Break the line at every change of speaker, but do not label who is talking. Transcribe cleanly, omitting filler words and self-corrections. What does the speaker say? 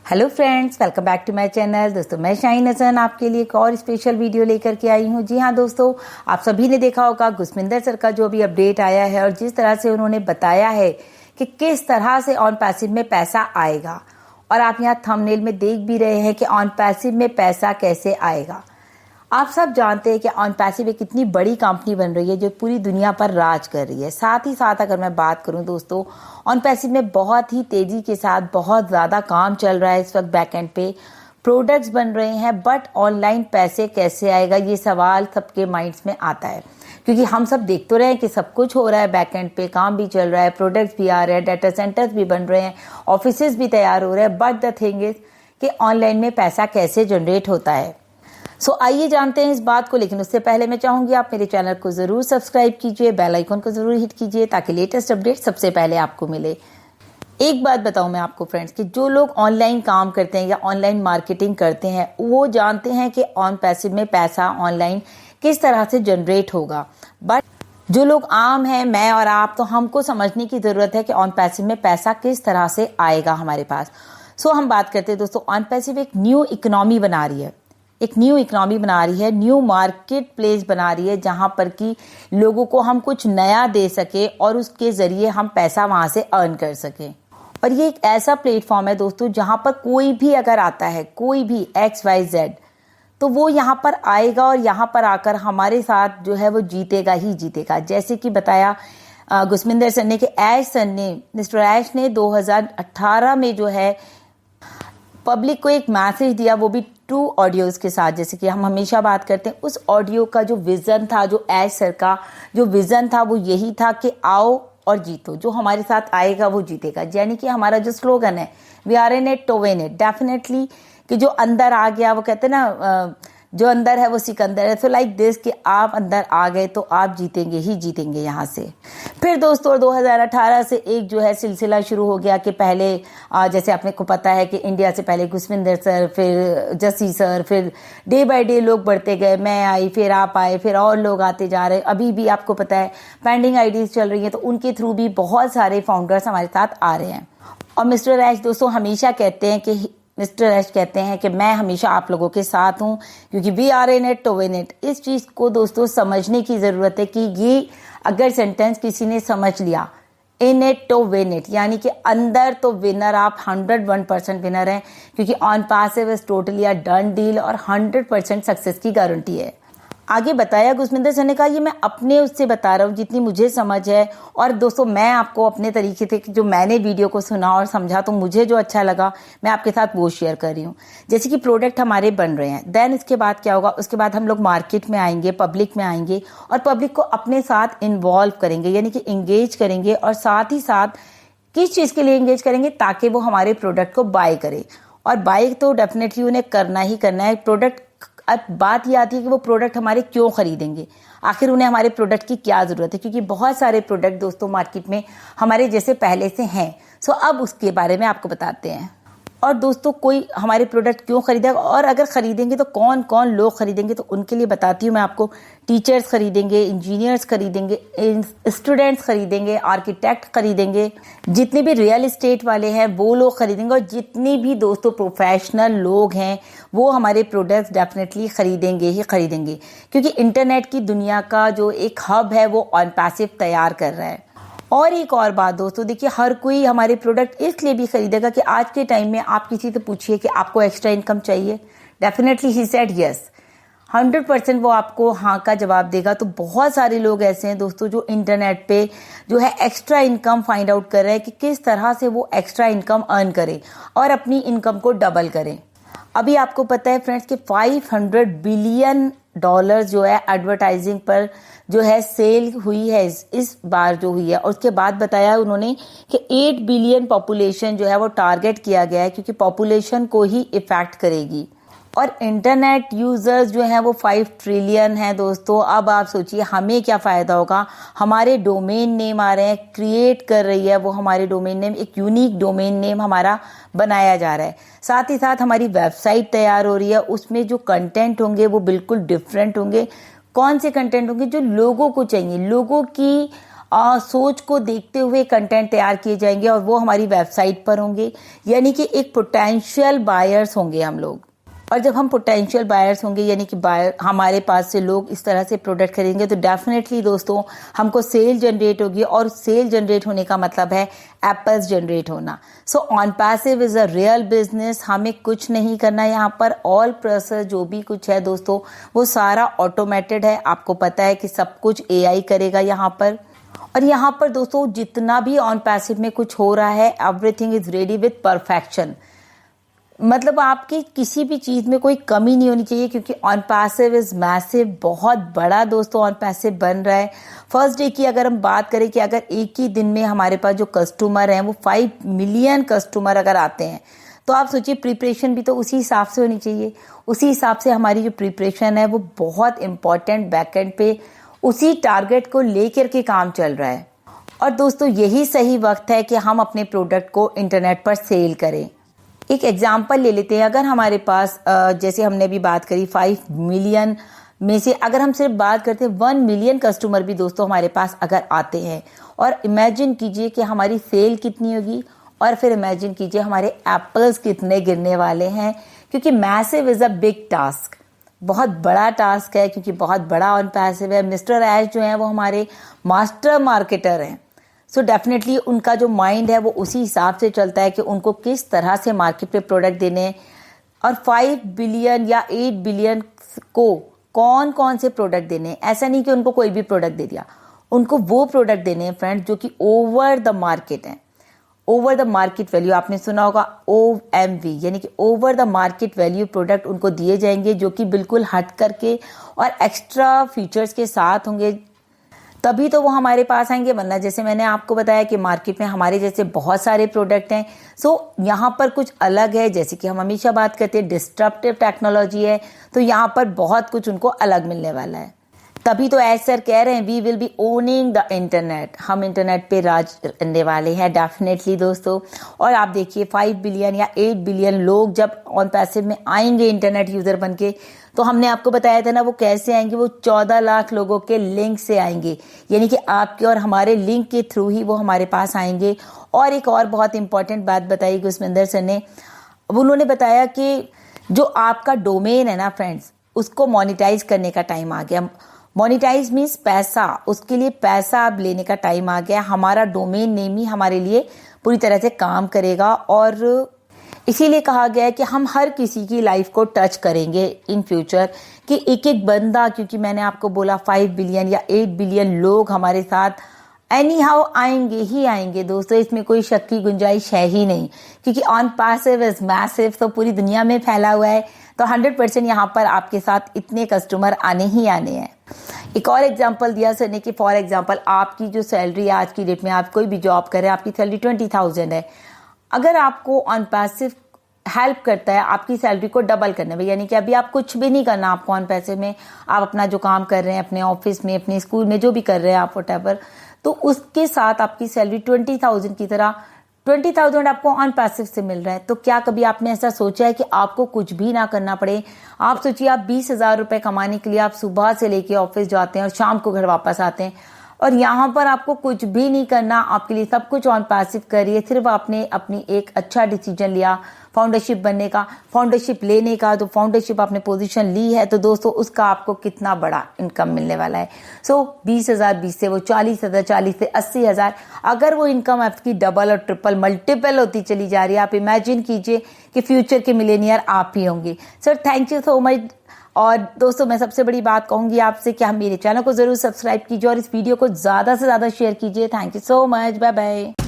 Hello friends, welcome back to my channel. दोस्तों, मैं शाहीन हसन आपके लिए एक और स्पेशल वीडियो लेकर के आई हूँ। जी हाँ दोस्तों, आप सभी ने देखा होगा गुसमिंदर सर का जो अभी अपडेट आया है और जिस तरह से उन्होंने बताया है कि किस तरह से ऑन पैसिव में पैसा आएगा। और आप यहाँ थंबनेल में देख भी रहे हैं कि ऑन पैसिव में पैसा कैसे आएगा। आप सब जानते हैं कि ऑन पैसिव एक इतनी बड़ी कंपनी बन रही है जो पूरी दुनिया पर राज कर रही है। साथ ही साथ अगर मैं बात करूं दोस्तों, ऑन पैसिव में बहुत ही तेजी के साथ बहुत ज़्यादा काम चल रहा है इस वक्त। बैकएंड पे प्रोडक्ट्स बन रहे हैं, बट ऑनलाइन पैसे कैसे आएगा, ये सवाल सबके माइंड्स में आता है। क्योंकि हम सब देख तो रहे हैं कि सब कुछ हो रहा है, बैकएंड पे काम भी चल रहा है, प्रोडक्ट्स भी आ रहे हैं, डाटा सेंटर्स भी बन रहे हैं, ऑफिसेज भी तैयार हो रहे हैं, बट द थिंग इज कि ऑनलाइन में पैसा कैसे जनरेट होता है। सो आइए जानते हैं इस बात को। लेकिन उससे पहले मैं चाहूंगी आप मेरे चैनल को जरूर सब्सक्राइब कीजिए, बेल आइकन को जरूर हिट कीजिए ताकि लेटेस्ट अपडेट सबसे पहले आपको मिले। एक बात बताऊं मैं आपको फ्रेंड्स कि जो लोग ऑनलाइन काम करते हैं या ऑनलाइन मार्केटिंग करते हैं वो जानते हैं कि ऑन पैसिव में पैसा ऑनलाइन किस तरह से जनरेट होगा। बट जो लोग आम हैं, मैं और आप, तो हमको समझने की जरूरत है कि ऑन पैसिव में पैसा किस तरह से आएगा हमारे पास। सो हम बात करते हैं दोस्तों, ऑन पैसिव एक न्यू इकोनॉमी बना रही है, एक न्यू इकोनॉमी बना रही है, न्यू मार्केट प्लेस बना रही है जहां पर कि लोगों को हम कुछ नया दे सके और उसके जरिए हम पैसा वहां से अर्न कर सके। और ये एक ऐसा प्लेटफॉर्म है दोस्तों जहां पर कोई भी अगर आता है, कोई भी XYZ, तो वो यहाँ पर आएगा और यहाँ पर आकर हमारे साथ जो है वो जीतेगा ही जीतेगा। जैसे कि बताया गुसमिंदर सर ने कि मिस्टर ऐश ने 2018 में जो है पब्लिक को एक मैसेज दिया, वो भी 2 ऑडियोज के साथ। जैसे कि हम हमेशा बात करते हैं, उस ऑडियो का जो विजन था, जो ऐश सर का जो विजन था वो यही था कि आओ और जीतो, जो हमारे साथ आएगा वो जीतेगा। यानी कि हमारा जो स्लोगन है, we are in it to win it, definitely कि जो अंदर आ गया, वो कहते हैं ना जो अंदर है वो सिकंदर है। सो लाइक दिस कि आप अंदर आ गए तो आप जीतेंगे ही जीतेंगे यहाँ से। फिर दोस्तों 2018 से एक जो है सिलसिला शुरू हो गया कि पहले जैसे आपने को पता है कि इंडिया से पहले गुसमिंदर सर, फिर जसी सर, फिर डे बाय डे लोग बढ़ते गए, मैं आई, फिर आप आए, फिर और लोग आते जा रहे। अभी भी आपको पता है पेंडिंग आईडीज चल रही है, तो उनके थ्रू भी बहुत सारे फाउंडर्स हमारे साथ आ रहे हैं। और मिस्टर ऐश दोस्तों हमेशा कहते हैं कि मिस्टर ऐश कहते हैं कि मैं हमेशा आप लोगों के साथ हूं क्योंकि we are in it to win it. इस चीज को दोस्तों समझने की जरूरत है कि ये अगर सेंटेंस किसी ने समझ लिया, in it to win it, यानी कि अंदर तो विनर, आप 101% विनर हैं क्योंकि on passive is totally a done deal और 100% सक्सेस की गारंटी है। आगे बताया गुसमिंदर सर ने कहा, ये मैं अपने उससे बता रहा हूँ जितनी मुझे समझ है। और दोस्तों मैं आपको अपने तरीके से जो मैंने वीडियो को सुना और समझा तो मुझे जो अच्छा लगा मैं आपके साथ वो शेयर कर रही हूँ। जैसे कि प्रोडक्ट हमारे बन रहे हैं, देन इसके बाद क्या होगा, उसके बाद हम लोग मार्केट में आएंगे, पब्लिक में आएंगे और पब्लिक को अपने साथ इन्वॉल्व करेंगे, यानी कि इंगेज करेंगे। और साथ ही साथ किस चीज़ के लिए इंगेज करेंगे, ताकि वो हमारे प्रोडक्ट को बाय करे। और बाय तो डेफिनेटली उन्हें करना ही करना है। प्रोडक्ट, अब बात ये आती है कि वो प्रोडक्ट हमारे क्यों खरीदेंगे, आखिर उन्हें हमारे प्रोडक्ट की क्या जरूरत है। क्योंकि बहुत सारे प्रोडक्ट दोस्तों मार्केट में हमारे जैसे पहले से हैं। सो अब उसके बारे में आपको बताते हैं। और दोस्तों कोई हमारे प्रोडक्ट क्यों खरीदेगा और अगर खरीदेंगे तो कौन कौन लोग खरीदेंगे, तो उनके लिए बताती हूँ मैं आपको। टीचर्स खरीदेंगे, इंजीनियर्स खरीदेंगे, स्टूडेंट्स खरीदेंगे, आर्किटेक्ट खरीदेंगे, जितने भी रियल एस्टेट वाले हैं वो लोग खरीदेंगे, और जितने भी दोस्तों प्रोफेशनल लोग हैं वो हमारे प्रोडक्ट्स डेफिनेटली खरीदेंगे ही खरीदेंगे। क्योंकि इंटरनेट की दुनिया का जो एक हब है वो ऑन पैसिव तैयार कर रहा है। और एक और बात दोस्तों, देखिए हर कोई हमारे प्रोडक्ट इसलिए भी खरीदेगा कि आज के टाइम में आप किसी से पूछिए कि आपको एक्स्ट्रा इनकम चाहिए, डेफिनेटली ही सेड यस, 100% वो आपको हाँ का जवाब देगा। तो बहुत सारे लोग ऐसे हैं दोस्तों जो इंटरनेट पे जो है एक्स्ट्रा इनकम फाइंड आउट कर रहे हैं कि किस तरह से वो एक्स्ट्रा इनकम अर्न करें और अपनी इनकम को डबल करें। अभी आपको पता है फ्रेंड्स कि $500 बिलियन जो है एडवर्टाइजिंग पर जो है सेल हुई है इस बार जो हुई है। और उसके बाद बताया उन्होंने कि 8 बिलियन पॉपुलेशन जो है वो टारगेट किया गया है, क्योंकि पॉपुलेशन को ही इफेक्ट करेगी। और इंटरनेट यूजर्स जो हैं वो 5 ट्रिलियन हैं दोस्तों। अब आप सोचिए हमें क्या फायदा होगा, हमारे डोमेन नेम आ रहे हैं, क्रिएट कर रही है वो हमारे डोमेन नेम, एक यूनिक डोमेन नेम हमारा बनाया जा रहा है। साथ ही साथ हमारी वेबसाइट तैयार हो रही है, उसमें जो कंटेंट होंगे वो बिल्कुल डिफरेंट होंगे। कौन से कंटेंट होंगे, जो लोगों को चाहिए, लोगों की सोच को देखते हुए कंटेंट तैयार किए जाएंगे और वो हमारी वेबसाइट पर होंगे, यानी कि एक पोटेंशियल बायर्स होंगे हम लोग। और जब हम पोटेंशियल बायर्स होंगे यानी कि बायर हमारे पास से लोग इस तरह से प्रोडक्ट खरीदेंगे तो डेफिनेटली दोस्तों हमको सेल जनरेट होगी, और सेल जनरेट होने का मतलब है एप्पल्स जनरेट होना। So on passive is a real business. हमें कुछ नहीं करना यहाँ पर, ऑल प्रोसेस जो भी कुछ है दोस्तों वो सारा ऑटोमेटेड है। आपको पता है कि सब कुछ AI करेगा यहाँ पर। और यहाँ पर दोस्तों जितना भी ऑन पैसिव में कुछ हो रहा है, everything is ready with perfection. मतलब आपकी किसी भी चीज में कोई कमी नहीं होनी चाहिए, क्योंकि ऑन पैसिव इज मैसिव, बहुत बड़ा दोस्तों ऑन पैसिव बन रहा है। फर्स्ट डे की अगर हम बात करें कि अगर एक ही दिन में हमारे पास जो कस्टमर हैं वो 5 मिलियन कस्टमर अगर आते हैं, तो आप सोचिए प्रिपरेशन भी तो उसी हिसाब से होनी चाहिए। उसी हिसाब से हमारी जो प्रिपरेशन है वो बहुत इंपॉर्टेंट, बैकएंड पे उसी टारगेट को लेकर के काम चल रहा है। और दोस्तों यही सही वक्त है कि हम अपने प्रोडक्ट को इंटरनेट पर सेल करें। एक एग्जाम्पल ले लेते हैं। अगर हमारे पास जैसे हमने भी बात करी 5 मिलियन में से अगर हम सिर्फ बात करते हैं 1 मिलियन कस्टमर भी दोस्तों हमारे पास अगर आते हैं, और इमेजिन कीजिए कि हमारी सेल कितनी होगी, और फिर इमेजिन कीजिए हमारे एप्पल्स कितने गिरने वाले हैं। क्योंकि massive is a big task, बहुत बड़ा टास्क है, क्योंकि बहुत बड़ा ऑन पैसिव है। मिस्टर ऐश जो है वो हमारे मास्टर मार्केटर हैं। सो डेफिनेटली उनका जो माइंड है वो उसी हिसाब से चलता है कि उनको किस तरह से मार्केट पे प्रोडक्ट देने हैं। और 5 बिलियन या 8 बिलियन को कौन कौन से प्रोडक्ट देने हैं, ऐसा नहीं कि उनको कोई भी प्रोडक्ट दे दिया। उनको वो प्रोडक्ट देने हैं फ्रेंड्स जो कि ओवर द मार्केट है। ओवर द मार्केट वैल्यू आपने सुना होगा, OMV, यानी कि over the market value product उनको दिए जाएंगे, जो कि बिल्कुल हट करके और एक्स्ट्रा फीचर्स के साथ होंगे। तभी तो वो हमारे पास आएंगे, वरना जैसे मैंने आपको बताया कि मार्केट में हमारे जैसे बहुत सारे प्रोडक्ट हैं। सो यहाँ पर कुछ अलग है, जैसे कि हम हमेशा बात करते हैं डिस्ट्रप्टिव टेक्नोलॉजी है, तो यहाँ पर बहुत कुछ उनको अलग मिलने वाला है। तभी तो ऐसे सर कह रहे हैं we will be owning the internet, हम इंटरनेट पे राज करने वाले हैं डेफिनेटली दोस्तों। और आप देखिए 5 बिलियन या 8 बिलियन लोग जब ऑन पैसिव में आएंगे इंटरनेट यूजर बनके, तो हमने आपको बताया था ना वो कैसे आएंगे, वो 14 लाख लोगों के लिंक से आएंगे, यानी कि आपके और हमारे लिंक के थ्रू ही वो हमारे पास आएंगे। और एक और बहुत इंपॉर्टेंट बात बताई गुस्मिंदर सर ने, उन्होंने बताया कि जो आपका डोमेन है ना फ्रेंड्स, उसको मोनिटाइज करने का टाइम आ गया। मोनिटाइज मीन्स पैसा, उसके लिए पैसा अब लेने का टाइम आ गया। हमारा डोमेन नेम ही हमारे लिए पूरी तरह से काम करेगा, और इसीलिए कहा गया है कि हम हर किसी की लाइफ को टच करेंगे इन फ्यूचर, कि एक एक बंदा, क्योंकि मैंने आपको बोला 5 बिलियन या 8 बिलियन लोग हमारे साथ एनी हाउ आएंगे ही आएंगे दोस्तों, इसमें कोई शक की गुंजाइश है ही नहीं। क्योंकि ऑन पैसिव इज मैसिव, तो पूरी दुनिया में फैला हुआ है, तो 100% यहाँ पर आपके साथ इतने कस्टमर आने ही आने हैं। एक और एग्जांपल दिया सर ने कि फॉर एग्जांपल आपकी जो सैलरी है आज की डेट में, आप कोई भी जॉब कर रहे हैं, आपकी सैलरी 20,000 है। अगर आपको ऑन पैसिव हेल्प करता है आपकी सैलरी को डबल करने में, यानी कि अभी आप कुछ भी नहीं करना आपको ऑन पैसिव में, आप अपना जो काम कर रहे हैं अपने ऑफिस में, अपने स्कूल में, जो भी कर रहे हैं आप व्हाटएवर, तो उसके साथ आपकी सैलरी 20,000 की तरह 20,000 आपको ऑन पैसिव से मिल रहा है। तो क्या कभी आपने ऐसा सोचा है कि आपको कुछ भी ना करना पड़े? आप सोचिए आप 20,000 रुपए कमाने के लिए आप सुबह से लेके ऑफिस जाते हैं और शाम को घर वापस आते हैं, और यहाँ पर आपको कुछ भी नहीं करना, आपके लिए सब कुछ ऑन पैसिव करिए। सिर्फ आपने अपनी एक अच्छा डिसीजन लिया फाउंडरशिप बनने का, फाउंडरशिप लेने का, तो फाउंडरशिप आपने पोजीशन ली है, तो दोस्तों उसका आपको कितना बड़ा इनकम मिलने वाला है। सो 20,000 20 से वो 40,000, 40 से 80,000, अगर वो इनकम आपकी डबल और ट्रिपल मल्टीपल होती चली जा रही है, आप इमेजिन कीजिए कि फ्यूचर के मिलेनियर आप ही होंगे। Sir thank you so much. और दोस्तों मैं सबसे बड़ी बात कहूंगी आपसे कि हम मेरे चैनल को जरूर सब्सक्राइब कीजिए और इस वीडियो को ज्यादा से ज्यादा शेयर कीजिए। Thank you so much, bye bye.